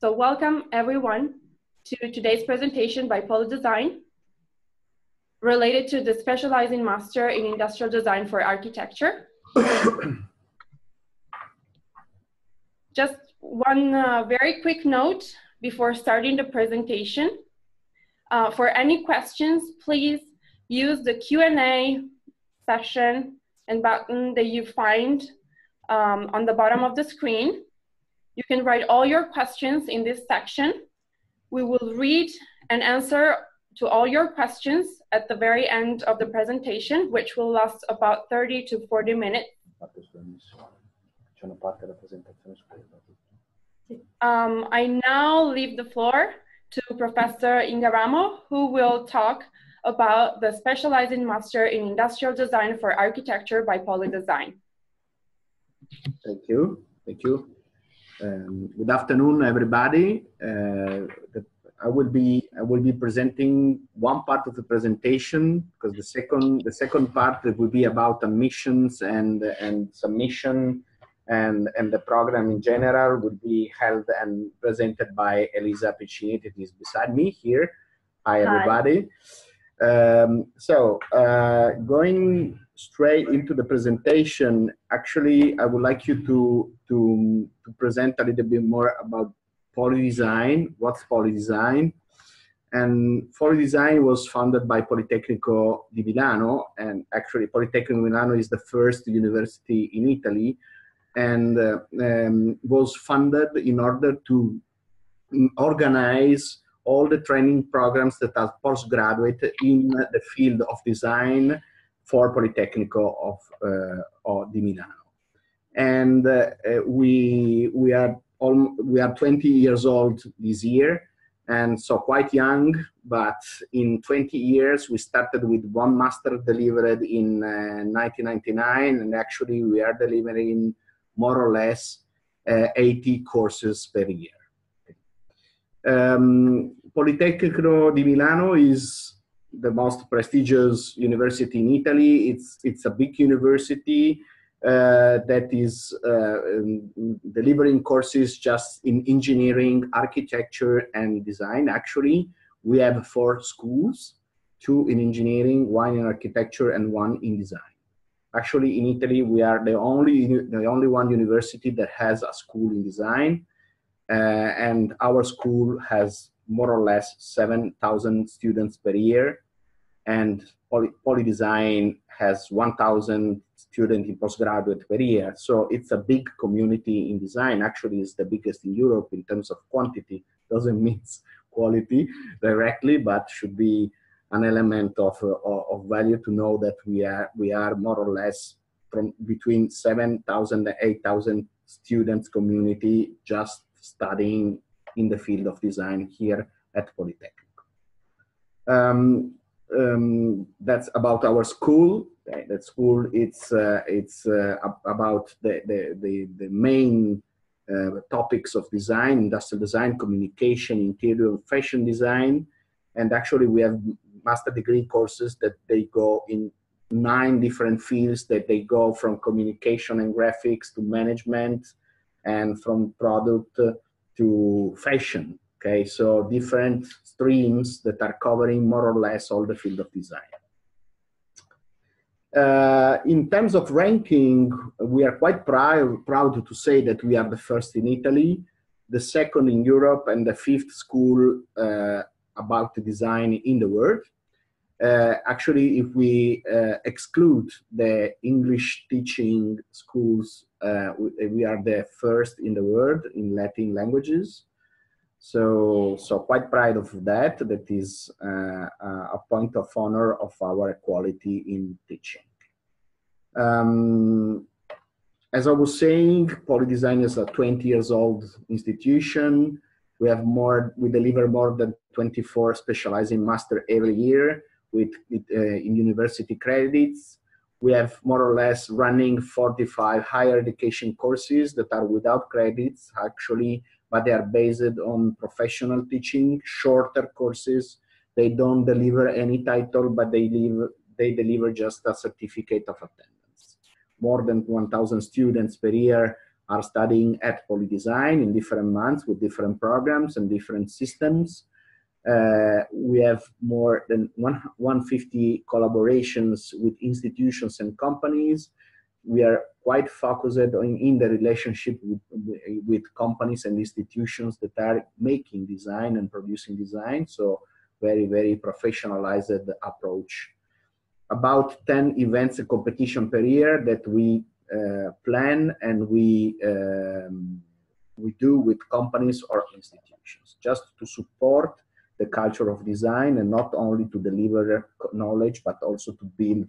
So welcome everyone to today's presentation by POLI.design related to the Specializing Master in Industrial Design for Architecture. Just one very quick note before starting the presentation. For any questions, please use the Q&A section and button that you find on the bottom of the screen. You can write all your questions in this section. We will read and answer to all your questions at the very end of the presentation, which will last about 30 to 40 minutes. I now leave the floor to Professor Ingaramo, who will talk about the Specializing Master in Industrial Design for Architecture by POLI.design. Thank you. Thank you. Good afternoon, everybody. I will be presenting one part of the presentation because the second part will be about admissions and submission and the program in general will be held and presented by Elisa Piccini, that is beside me here. Hi, everybody. Going straight into the presentation, actually, I would like you to present a little bit more about POLI.design. What's POLI.design? And POLI.design was founded by Politecnico di Milano, and actually Politecnico di Milano is the first university in Italy, and was funded in order to organize all the training programs that are postgraduate in the field of design for Politecnico di Milano. And we are 20 years old this year, and so quite young, but in 20 years we started with one master delivered in 1999, and actually we are delivering more or less 80 courses per year. Politecnico di Milano is the most prestigious university in Italy. It's a big university that is delivering courses just in engineering, architecture, and design. Actually, we have 4 schools, 2 in engineering, 1 in architecture, and 1 in design. Actually, in Italy, we are the only one university that has a school in design. And our school has more or less 7,000 students per year, and POLI.design has 1,000 students in postgraduate per year. So it's a big community in design. Actually, it's the biggest in Europe in terms of quantity. Doesn't mean quality directly, but should be an element of value to know that we are more or less from between 7,000 and 8,000 students community just studying in the field of design here at Politecnico. That's about our school. That school, it's about the main topics of design: industrial design, communication, interior and fashion design. And actually we have master degree courses that they go in 9 different fields, that they go from communication and graphics to management, and from product to fashion. Okay, so different streams that are covering more or less all the field of design. In terms of ranking, we are quite proud to say that we are the first in Italy, the second in Europe, and the 5th school about the design in the world. Actually, if we exclude the English teaching schools, we are the first in the world in Latin languages. So quite proud of that. That is a point of honor of our quality in teaching. As I was saying, POLI.design is a 20 years old institution. We deliver more than 24 specializing master every year in university credits. We have more or less running 45 higher education courses that are without credits, actually, but they are based on professional teaching, shorter courses. They don't deliver any title, but they deliver just a certificate of attendance. More than 1,000 students per year are studying at POLI.design in different months with different programs and different systems. We have more than 150 collaborations with institutions and companies. We are quite focused in the relationship with companies and institutions that are making design and producing design. So very, very professionalized approach. About 10 events and competition per year that we plan and we do with companies or institutions, just to support the culture of design and not only to deliver knowledge, but also to build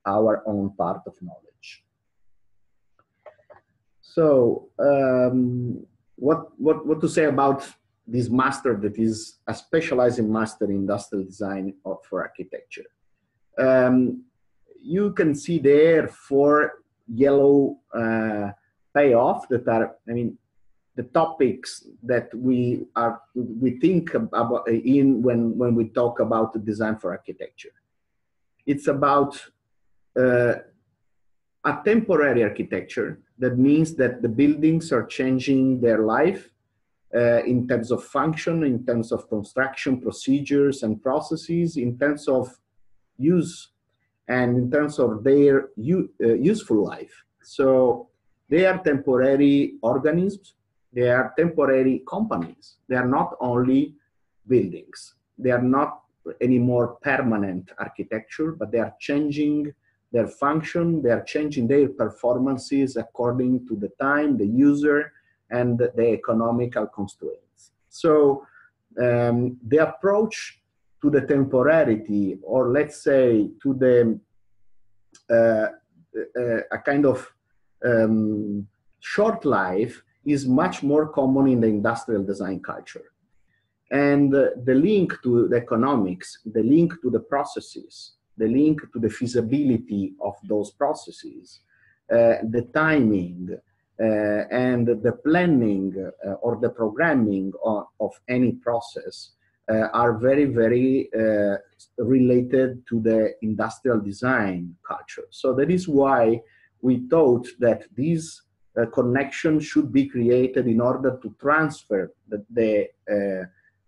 our own part of knowledge. So what to say about this master that is a specialized master in industrial design for architecture? You can see there 4 yellow payoff that are, I mean, the topics that we think about when we talk about the design for architecture. It's about a temporary architecture. That means that the buildings are changing their life in terms of function, in terms of construction procedures and processes, in terms of use, and in terms of their useful life. So they are temporary organisms. They are temporary companies. They are not only buildings. They are not anymore permanent architecture, but they are changing their function. They are changing their performances according to the time, the user, and the economical constraints. So the approach to the temporality, or let's say to the a kind of short life, is much more common in the industrial design culture. And the link to the economics, the link to the processes, the link to the feasibility of those processes, the timing, and the planning or the programming of any process are very, very related to the industrial design culture. So that is why we thought that this connection should be created in order to transfer the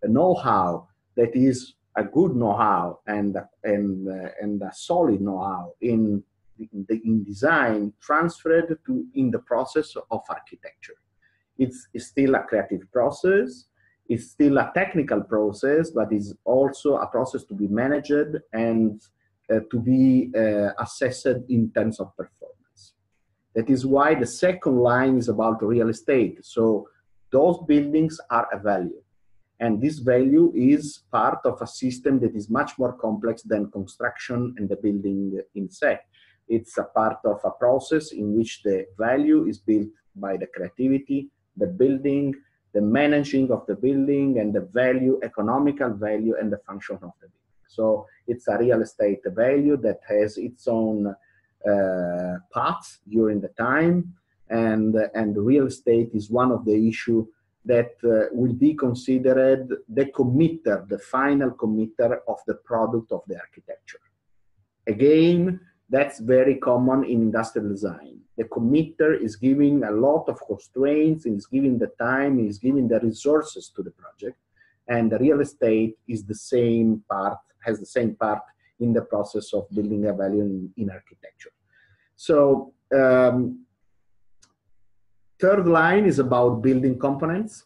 know-how that is a good know-how and a solid know-how in design, transferred to in the process of architecture. It's still a creative process. It's still a technical process, but it's also a process to be managed and to be assessed in terms of performance. That is why the second line is about real estate. So those buildings are a value. And this value is part of a system that is much more complex than construction and the building in se. It's a part of a process in which the value is built by the creativity, the building, the managing of the building, and the value, economical value, and the function of the building. So it's a real estate value that has its own paths during the time, and real estate is one of the issues that will be considered the committer, the final committer of the product of the architecture. Again, that's very common in industrial design. The committer is giving a lot of constraints, is giving the time, is giving the resources to the project, and the real estate is the same part, has the same part in the process of building a value in architecture. So third line is about building components.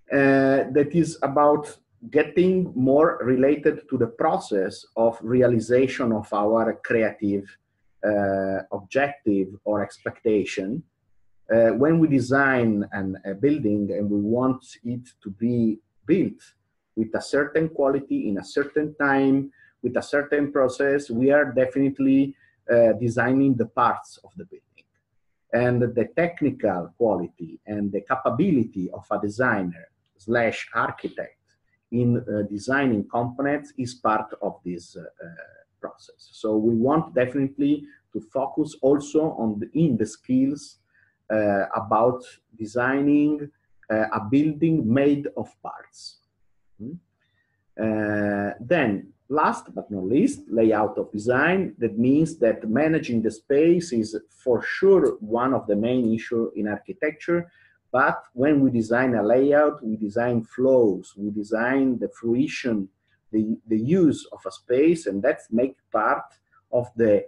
That is about getting more related to the process of realization of our creative objective or expectation. When we design a building and we want it to be built with a certain quality in a certain time, with a certain process, we are definitely designing the parts of the building. And the technical quality and the capability of a designer / architect in designing components is part of this process. So we want definitely to focus also on the skills about designing a building made of parts. Then Last but not least, layout of design. That means that managing the space is for sure one of the main issues in architecture. But when we design a layout, we design flows, we design the fruition, the use of a space, and that's make part of the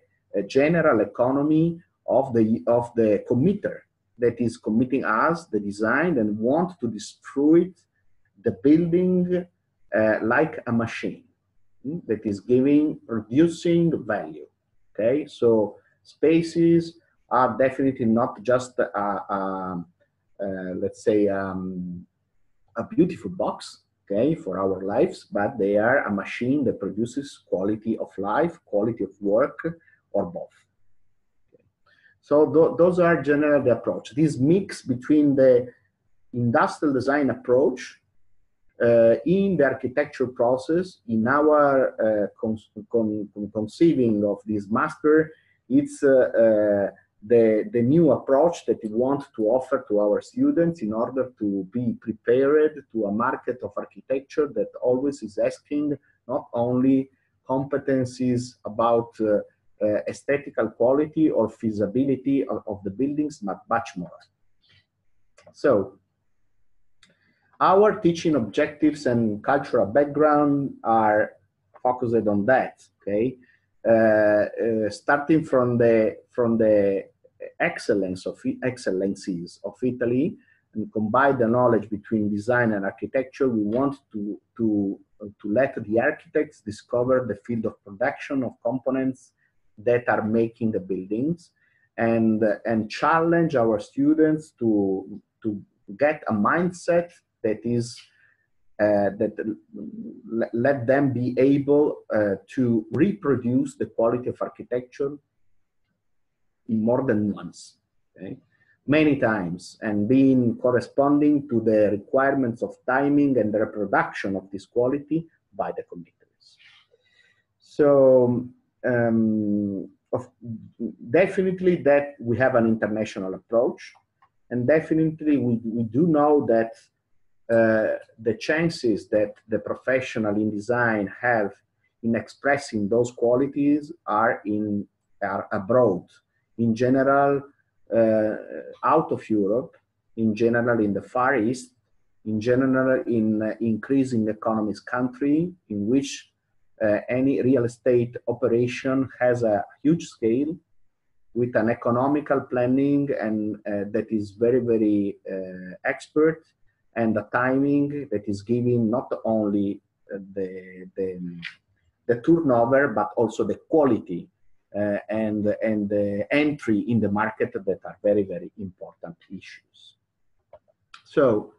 general economy of the committer that is committing us the design and want to distribute the building like a machine that is producing value. Okay, so spaces are definitely not just let's say a beautiful box, okay, for our lives, but they are a machine that produces quality of life, quality of work, or both. Okay. So those are generally the approach. This mix between the industrial design approach in the architecture process, in our conceiving of this master, it's the new approach that we want to offer to our students in order to be prepared to a market of architecture that always is asking not only competencies about aesthetical quality or feasibility of the buildings, but much more. So, our teaching objectives and cultural background are focused on that. Okay, starting from the excellencies of Italy, and combine the knowledge between design and architecture. We want to let the architects discover the field of production of components that are making the buildings, and challenge our students to get a mindset that is let them be able to reproduce the quality of architecture in more than once, okay? Many times, and being corresponding to the requirements of timing and the reproduction of this quality by the committers. So definitely that we have an international approach, and definitely we do know that the chances that the professional in design have in expressing those qualities are abroad. In general, out of Europe, in general in the Far East, in general in increasing economies country in which any real estate operation has a huge scale with an economical planning and that is very, very expert, and the timing that is giving not only the turnover, but also the quality and the entry in the market that are very, very important issues. So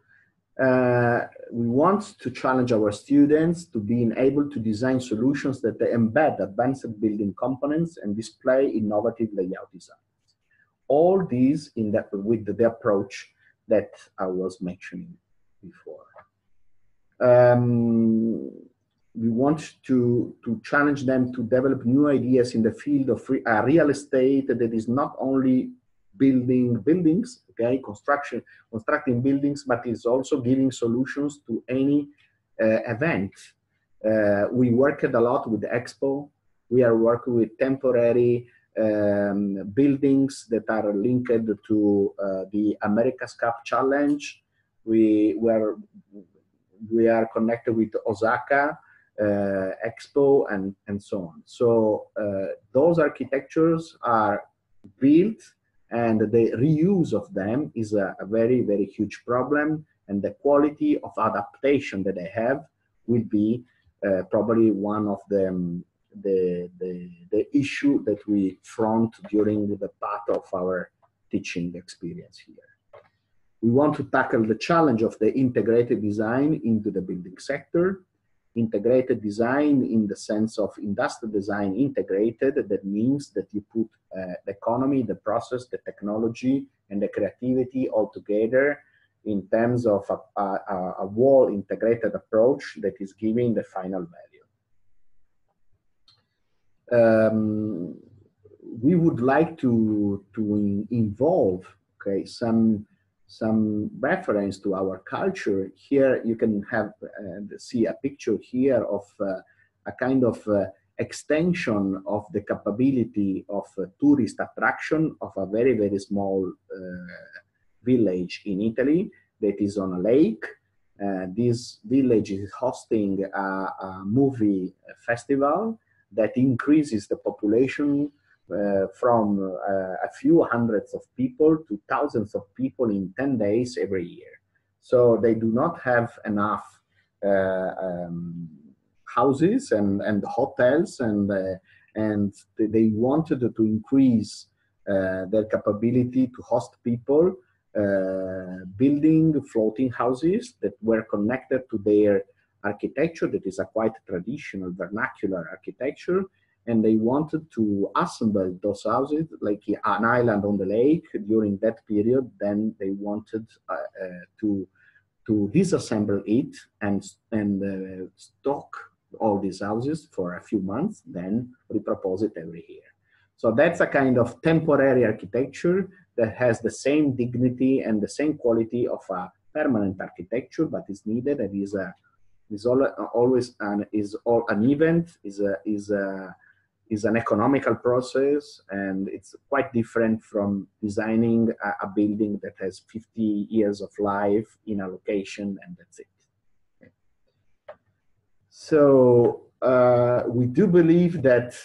we want to challenge our students to being able to design solutions that embed advanced building components and display innovative layout designs. All these with the approach that I was mentioning before. We want to challenge them to develop new ideas in the field of real estate that is not only building buildings, okay, constructing buildings, but is also giving solutions to any event. We worked a lot with Expo. We are working with temporary buildings that are linked to the America's Cup Challenge. We are connected with Osaka Expo and so on. So those architectures are built, and the reuse of them is a very, very huge problem, and the quality of adaptation that they have will be probably one of the issue that we front during the path of our teaching experience here. We want to tackle the challenge of the integrated design into the building sector. Integrated design in the sense of industrial design integrated, that means that you put the economy, the process, the technology, and the creativity all together in terms of a whole integrated approach that is giving the final value. We would like to involve, okay, some reference to our culture. Here you can have see a picture here of a kind of extension of the capability of tourist attraction of a very, very small village in Italy that is on a lake. This village is hosting a movie festival that increases the population from a few hundreds of people to thousands of people in 10 days every year. So they do not have enough houses and hotels, and they wanted to increase their capability to host people, building floating houses that were connected to their architecture, that is a quite traditional vernacular architecture, and they wanted to assemble those houses like an island on the lake during that period. Then they wanted to disassemble it and stock all these houses for a few months, then repropose it every year. So that's a kind of temporary architecture that has the same dignity and the same quality of a permanent architecture, but is needed and is always an event, is an economical process, and it's quite different from designing a building that has 50 years of life in a location and that's it. Okay. So we do believe that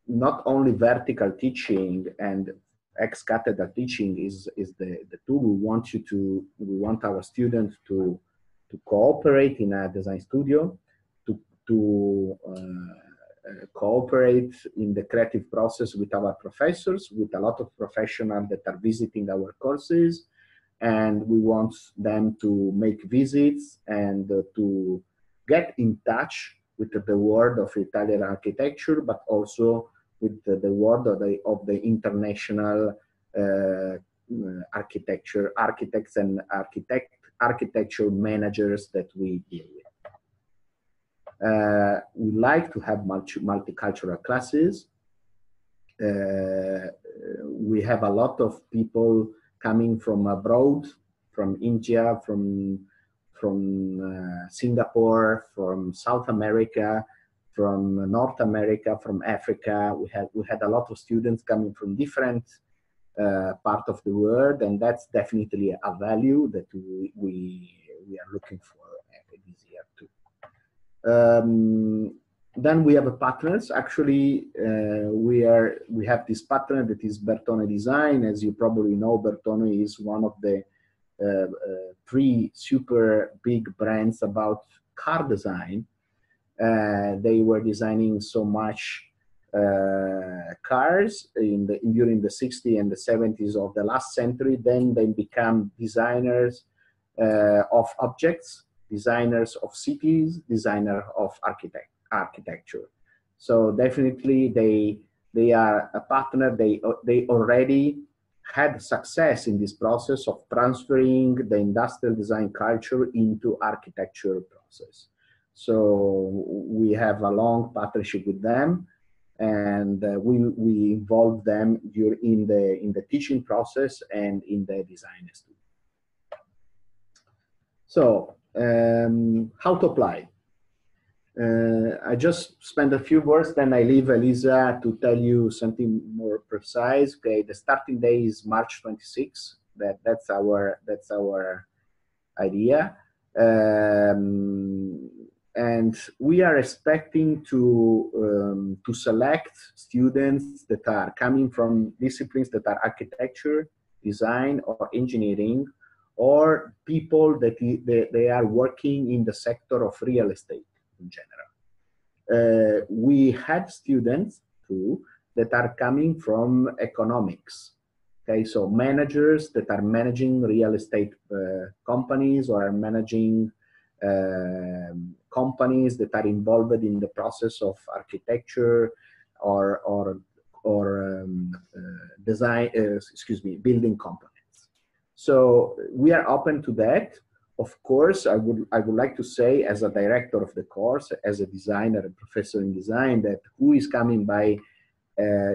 not only vertical teaching and ex-cathedra teaching is the tool. We want our students to cooperate in a design studio, to cooperate in the creative process with our professors, with a lot of professionals that are visiting our courses, and we want them to make visits and to get in touch with the world of Italian architecture, but also with the world of the international architects and architecture managers that we deal with. We like to have multicultural classes. We have a lot of people coming from abroad, from India, from Singapore, from South America, from North America, from Africa. We had a lot of students coming from different part of the world, and that's definitely a value that we are looking for this year too. Then we have partners. Actually, we have this partner that is POLI.design. As you probably know, Bertone is one of the 3 super big brands about car design. They were designing so much cars during the 60s and the 70s of the last century. Then they become designers of objects, designers of cities, designer of architecture. So definitely they are a partner. They already had success in this process of transferring the industrial design culture into architecture process. So we have a long partnership with them, and we involve them in the teaching process and in the design studio. So how to apply? I just spend a few words, then I leave Elisa to tell you something more precise. Okay, the starting day is March 26. That's our idea, and we are expecting to select students that are coming from disciplines that are architecture, design, or engineering, or people that they are working in the sector of real estate in general. We had students too that are coming from economics. Okay, so managers that are managing real estate companies, or are managing companies that are involved in the process of architecture or design, building components. So we are open to that. Of course, I would like to say, as a director of the course, as a designer and professor in design, that who is coming by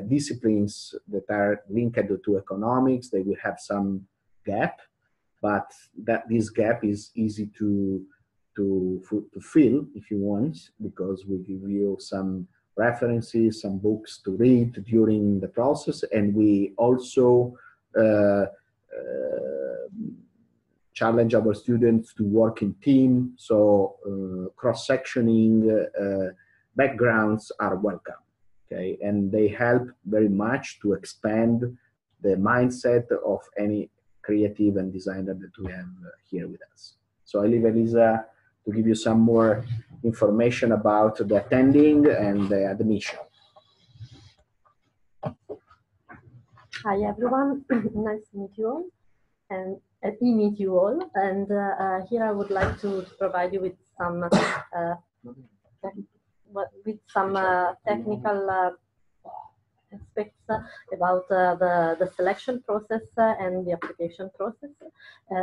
disciplines that are linked to economics, they will have some gap, but that this gap is easy to to fill if you want, because we give you some references, some books to read during the process, and we also challenge our students to work in team, so cross-sectioning backgrounds are welcome, okay? And they help very much to expand the mindset of any creative and designer that we have here with us. So I leave Elisa to give you some more information about the attending and the admission. Hi everyone, nice to meet you all, and meet you all. And here I would like to provide you with some technical aspects about the selection process and the application process.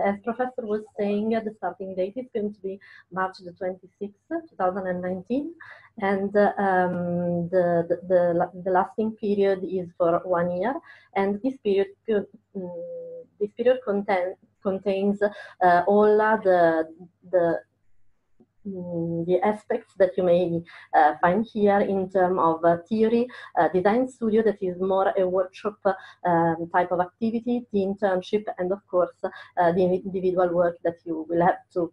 As Professor was saying, the starting date is going to be March the 26th, 2019, and the lasting period is for 1 year, and this period contains all the aspects that you may find here in terms of theory, design studio, that is more a workshop type of activity, the internship, and of course the individual work that you will have to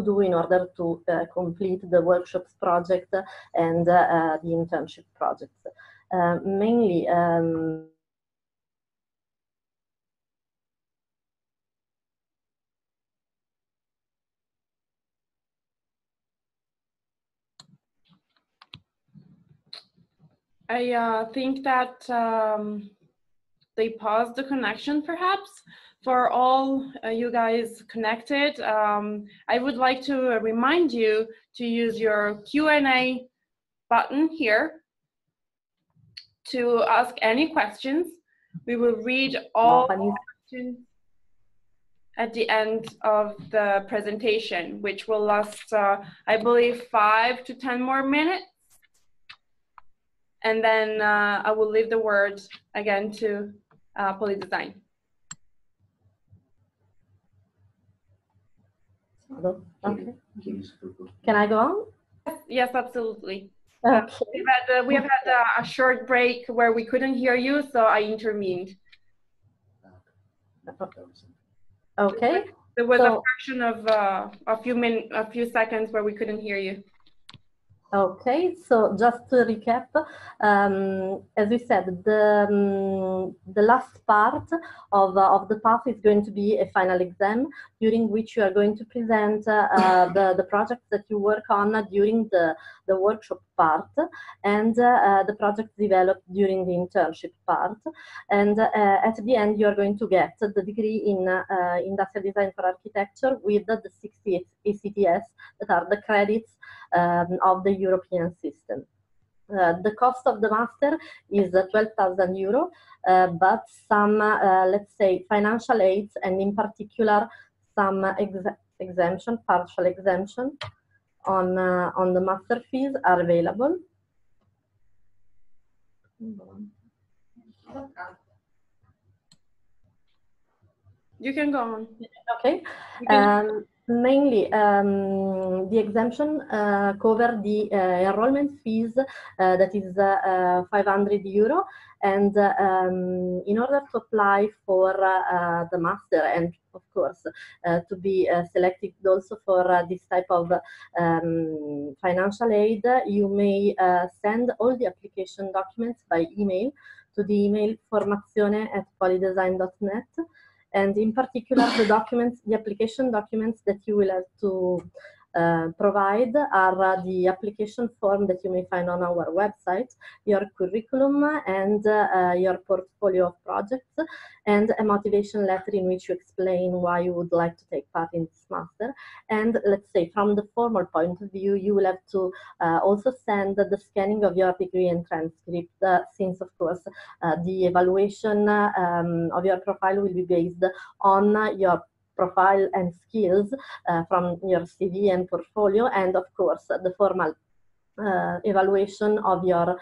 do in order to complete the workshops project and the internship projects. Mainly I think that they paused the connection perhaps. For all you guys connected, I would like to remind you to use your Q&A button here to ask any questions. We will read all questions at the end of the presentation, which will last, I believe, 5 to 10 more minutes. And then I will leave the word again to POLI.design. Okay. Can I go on? Yes, absolutely. Okay. We have had a short break where we couldn't hear you, so I intervened. Okay. There was a fraction of a few seconds where we couldn't hear you. Okay, so just to recap, as we said, the last part of the path is going to be a final exam, during which you are going to present the projects that you work on during the workshop part, and the projects developed during the internship part. And at the end, you are going to get the degree in Industrial Design for Architecture with the 60 ACTS, that are the credits of the European system. The cost of the master is 12,000 euro, but some, let's say, financial aids, and in particular some exemption, partial exemption on the master fees are available. You can go on. Okay. Mainly, the exemption cover the enrollment fees, that is 500 euro, and in order to apply for the master, and of course to be selected also for this type of financial aid, you may send all the application documents by email to the email formazione@polidesign.net. And in particular, the application documents that you will have to provide are the application form that you may find on our website, your curriculum, and your portfolio of projects, and a motivation letter in which you explain why you would like to take part in this master. And let's say, from the formal point of view, you will have to also send the scanning of your degree and transcript, since, of course, the evaluation of your profile will be based on your profile and skills from your CV and portfolio, and of course the formal evaluation of your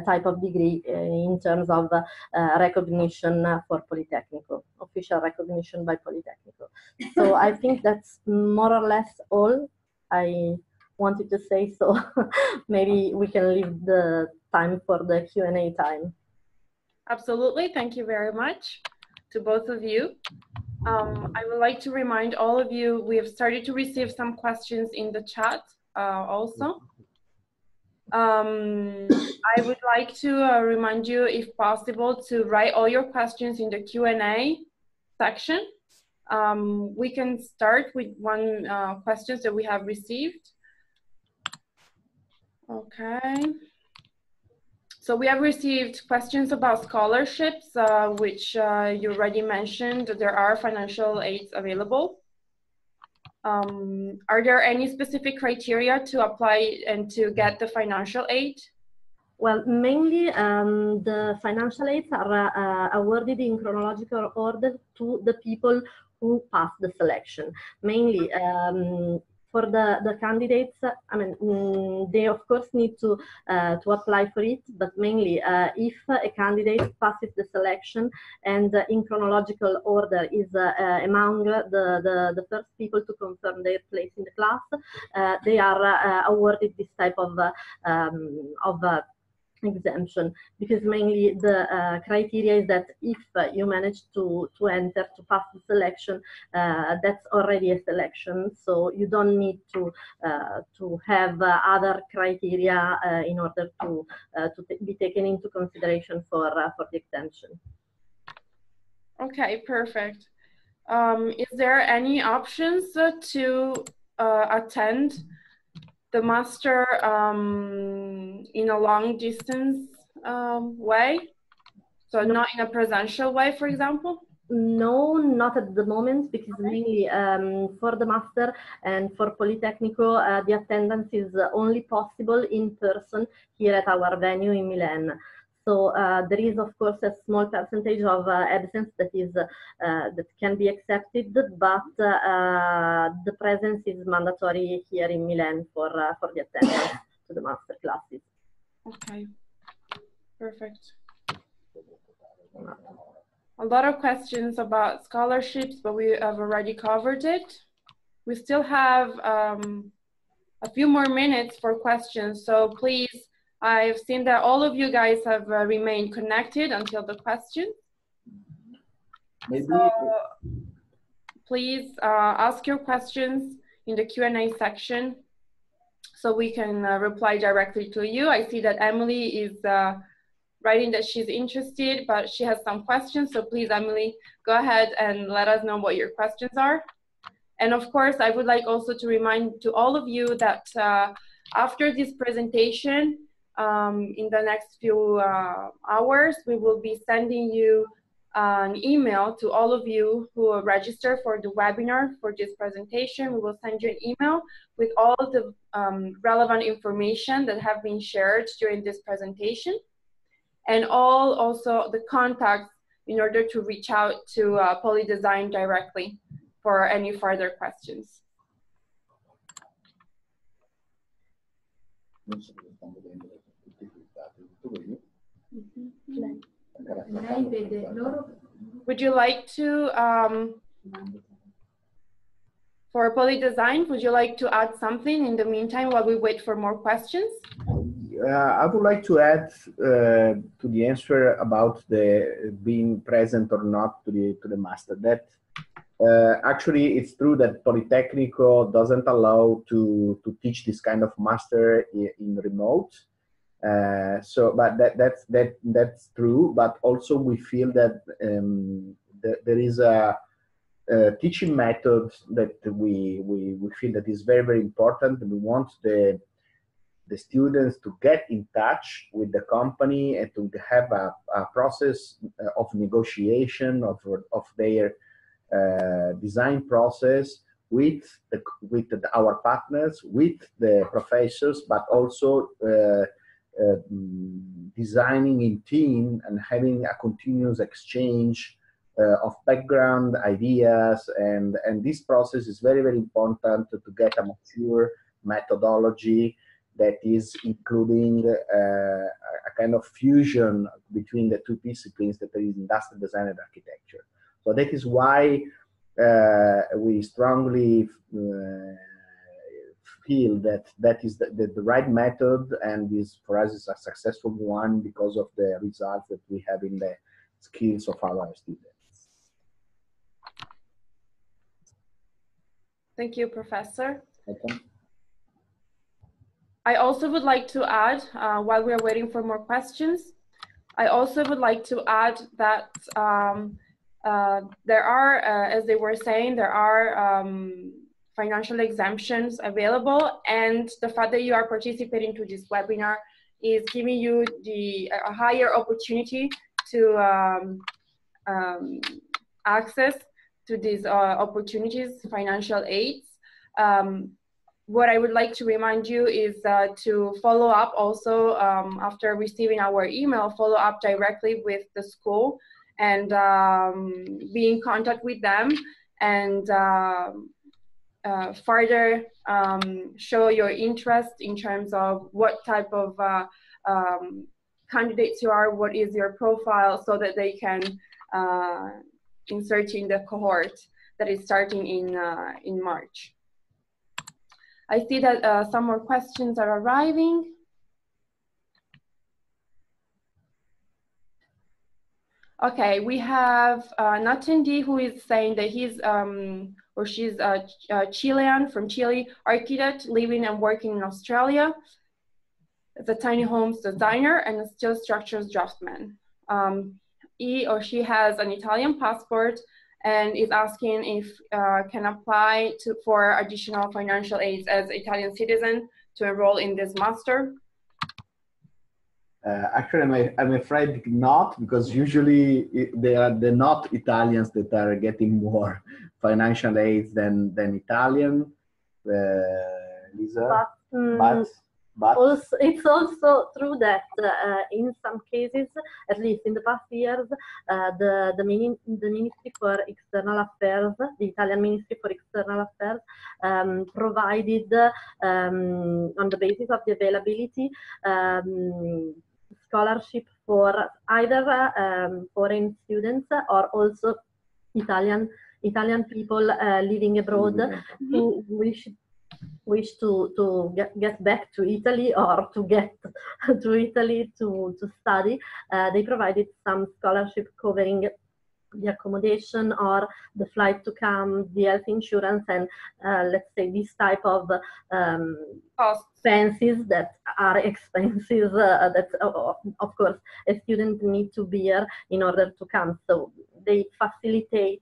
type of degree in terms of recognition for Politecnico, official recognition by Politecnico. So I think that's more or less all I wanted to say. So maybe we can leave the time for the Q&A time. Absolutely. Thank you very much to both of you. I would like to remind all of you, we have started to receive some questions in the chat also. I would like to remind you, if possible, to write all your questions in the Q&A section. We can start with one questions that we have received. Okay. So we have received questions about scholarships, which you already mentioned. There are financial aids available. Are there any specific criteria to apply and to get the financial aid? Well, mainly the financial aids are awarded in chronological order to the people who pass the selection. Mainly for the candidates, I mean, they of course need to apply for it, but mainly if a candidate passes the selection and in chronological order is among the first people to confirm their place in the class, they are awarded this type of exemption, because mainly the criteria is that if you manage to enter, to pass the selection, that's already a selection, so you don't need to have other criteria in order to be taken into consideration for the exemption. Okay, perfect. Is there any options to attend the master in a long distance way? So No. Not in a presential way, for example? No, not at the moment, because mainly for the master and for Politecnico, the attendance is only possible in person here at our venue in Milan. So there is, of course, a small percentage of absence that is that can be accepted, but the presence is mandatory here in Milan for the attendance to the master classes. Okay, perfect. A lot of questions about scholarships, but we have already covered it. We still have a few more minutes for questions, so please, I've seen that all of you guys have remained connected until the question. Maybe. So please ask your questions in the Q&A section so we can reply directly to you. I see that Emily is writing that she's interested, but she has some questions. So please, Emily, go ahead and let us know what your questions are. And of course, I would like also to remind to all of you that after this presentation, in the next few hours, we will be sending you an email to all of you who are registered for the webinar for this presentation. We will send you an email with all the relevant information that have been shared during this presentation, and also the contacts in order to reach out to POLI.design directly for any further questions. Would you like to, for POLI.design, would you like to add something in the meantime while we wait for more questions? I would like to add to the answer about the being present or not to the master. That actually it's true that Politecnico doesn't allow to teach this kind of master in remote. But that's true. But also we feel that there is a teaching method that we feel that is very, very important. We want the students to get in touch with the company and to have a process of negotiation of their design process with our partners, with the professors, but also designing in team and having a continuous exchange of background ideas, and this process is very, very important to get a mature methodology that is including a kind of fusion between the two disciplines that is industrial design and architecture. So that is why we strongly feel that that is the right method, and is for us is a successful one because of the results that we have in the skills of our students. Thank you, Professor. Okay. I also would like to add, while we're waiting for more questions, I also would like to add that there are, as they were saying, there are financial exemptions available, and the fact that you are participating to this webinar is giving you a higher opportunity to access to these opportunities, financial aids. What I would like to remind you is to follow up also after receiving our email, follow up directly with the school and be in contact with them and further show your interest in terms of what type of candidates you are, what is your profile, so that they can insert you in the cohort that is starting in March. I see that some more questions are arriving. Okay, we have an attendee who is saying that he's or she's Chilean, from Chile, architect living and working in Australia. It's a tiny homes designer and a steel structures draftsman. He or she has an Italian passport and is asking if can apply for additional financial aids as Italian citizen to enroll in this master. Actually, I'm afraid not, because usually they are the not Italians that are getting more financial aids than Italian. Lisa, but also, it's also true that in some cases, at least in the past years, the Ministry for External Affairs, the Italian Ministry for External Affairs, provided on the basis of the availability scholarship for either foreign students or also Italian people living abroad who wish to get back to Italy or to get to Italy to study. They provided some scholarship covering the accommodation or the flight to come, the health insurance, and let's say this type of expenses that are expensive that of course a student needs to bear in order to come. So they facilitate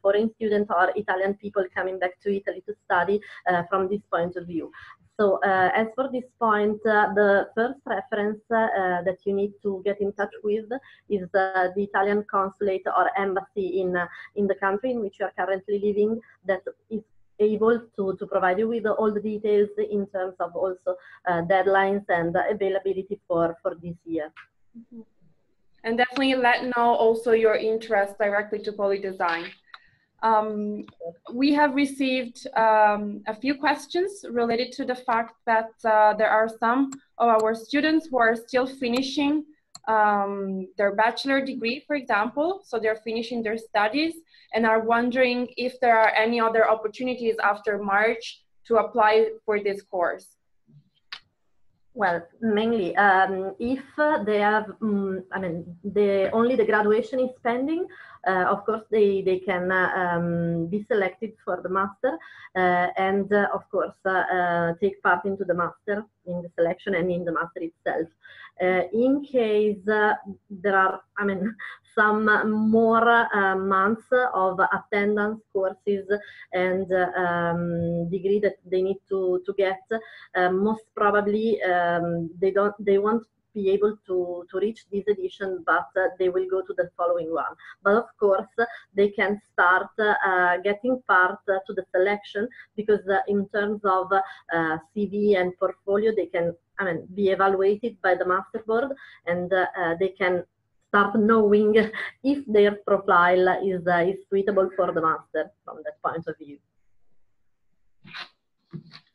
foreign students or Italian people coming back to Italy to study from this point of view. So as for this point, the first reference that you need to get in touch with is the Italian consulate or embassy in the country in which you are currently living, that is able to provide you with all the details in terms of also deadlines and availability for this year. Mm-hmm. And definitely let know also your interest directly to POLI.design. We have received a few questions related to the fact that there are some of our students who are still finishing their bachelor degree, for example, so they're finishing their studies and are wondering if there are any other opportunities after March to apply for this course. Well, mainly if they have, I mean, only the graduation is pending, of course they can be selected for the master and of course take part into the master, in the selection and in the master itself. In case there are, I mean, some more months of attendance courses and degree that they need to get, most probably they won't be able to reach this edition, but they will go to the following one. But of course, they can start getting part to the selection, because in terms of CV and portfolio, they can, I mean, be evaluated by the master board, and they can start knowing if their profile is suitable for the master from that point of view.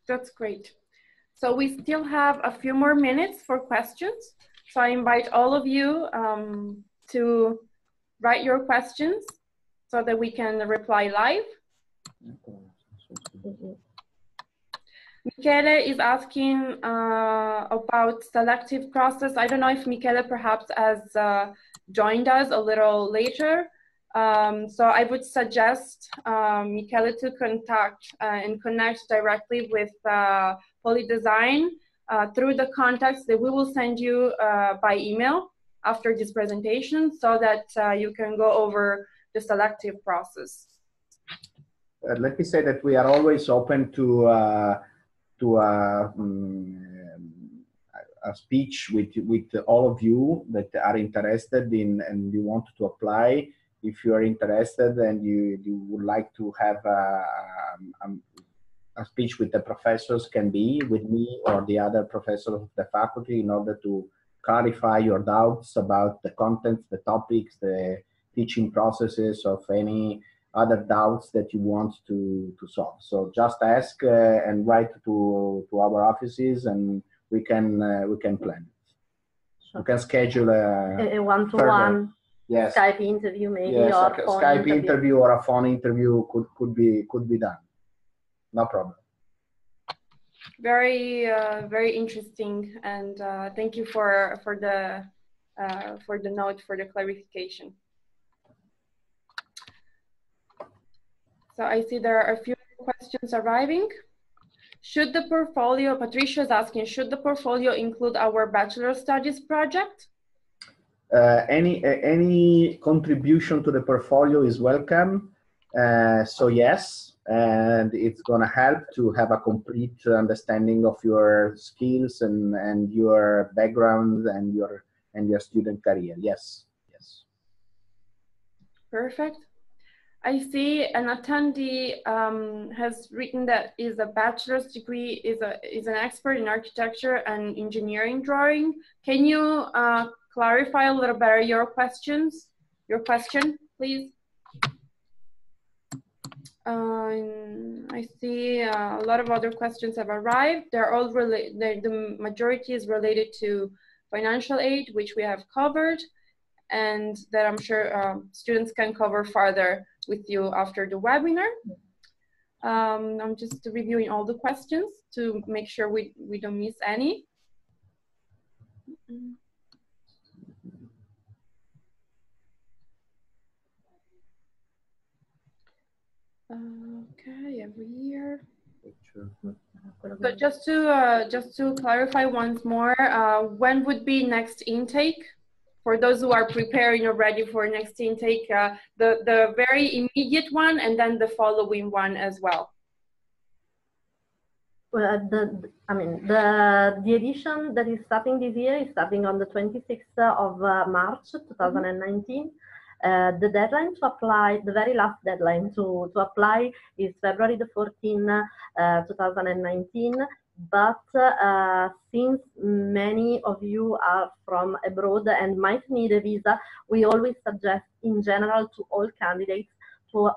That's great. So we still have a few more minutes for questions. So I invite all of you to write your questions so that we can reply live. Michele is asking about selective process. I don't know if Michele perhaps has joined us a little later. So I would suggest Michele to contact and connect directly with POLI.design through the contacts that we will send you by email after this presentation, so that you can go over the selective process. Let me say that we are always open to a speech with all of you that are interested in and you want to apply. If you are interested and you would like to have a speech with the professors, can be with me or the other professors of the faculty, in order to clarify your doubts about the contents, the topics, the teaching processes, of any other doubts that you want to solve. So just ask and write to our offices, and we can plan it. Sure. We can schedule a one-to-one yes. Skype interview, maybe, yes, or a phone Skype interview or a phone interview could be done. No problem. Very very interesting, and thank you for the note, for the clarification. So I see there are a few questions arriving. Should the portfolio, Patricia is asking, should the portfolio include our bachelor studies project? Any contribution to the portfolio is welcome. So yes, and it's going to help to have a complete understanding of your skills and your background and your student career. Yes, yes. Perfect. I see an attendee has written that is a bachelor's degree, is an expert in architecture and engineering drawing. Can you clarify a little better your question, please? I see a lot of other questions have arrived. They're all related. The majority is related to financial aid, which we have covered, and that I'm sure students can cover further with you after the webinar. I'm just reviewing all the questions to make sure we don't miss any. Okay, every year. So just to clarify once more, when would be next intake? For those who are preparing already for next intake, the very immediate one, and then the following one as well. Well, the edition that is starting this year is starting on the 26th of March 2019. The deadline to apply, the very last deadline to apply, is February the 14th, 2019. But since many of you are from abroad and might need a visa, we always suggest in general to all candidates to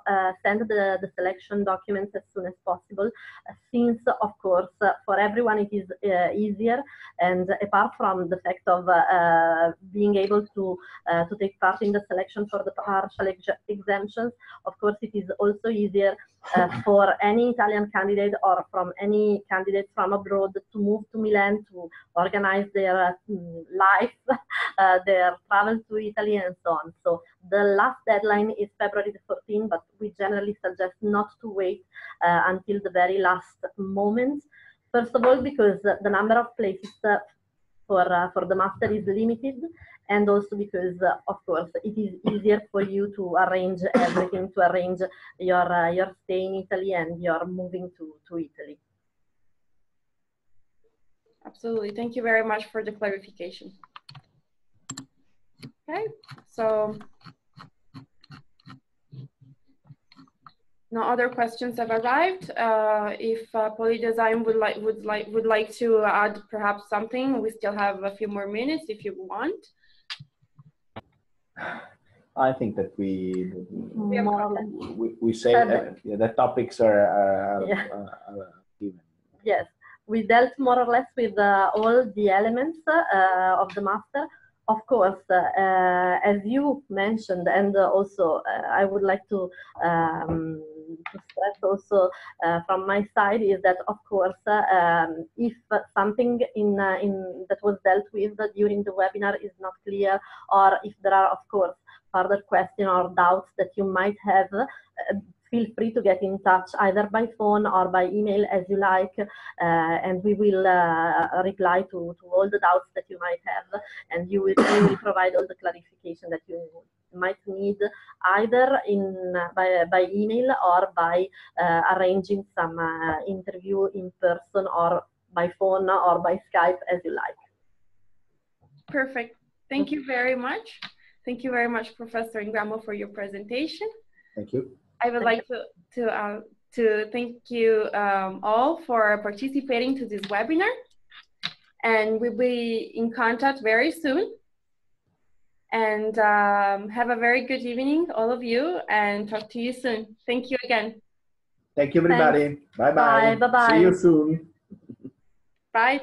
send the selection documents as soon as possible, since, of course, for everyone it is easier, and apart from the fact of being able to take part in the selection for the partial exemptions, of course, it is also easier for any Italian candidate or from any candidate from abroad to move to Milan to organize their life, their travel to Italy and so on. So the last deadline is February the 14th, but we generally suggest not to wait until the very last moment. First of all, because the number of places for the master is limited, and also because, of course, it is easier for you to arrange everything, to arrange your stay in Italy and your moving to Italy. Absolutely. Thank you very much for the clarification. Okay, so no other questions have arrived. If POLI.design would like to add perhaps something, we still have a few more minutes if you want. I think that we say the topics are given. Yes, we dealt more or less with all the elements of the master. Of course, as you mentioned, and also I would like to stress also from my side is that, of course, if something that was dealt with during the webinar is not clear, or if there are, of course, further questions or doubts that you might have, feel free to get in touch either by phone or by email as you like, and we will reply to all the doubts that you might have, and we will provide all the clarification that you might need, either by email or by arranging some interview in person or by phone or by Skype, as you like. Perfect. Thank you very much. Thank you very much, Professor Ingramo, for your presentation. Thank you. I would like to thank you all for participating to this webinar, and we'll be in contact very soon. And have a very good evening, all of you, and talk to you soon. Thank you again. Thank you, everybody. Bye-bye. Bye. Bye-bye. See you soon. Bye.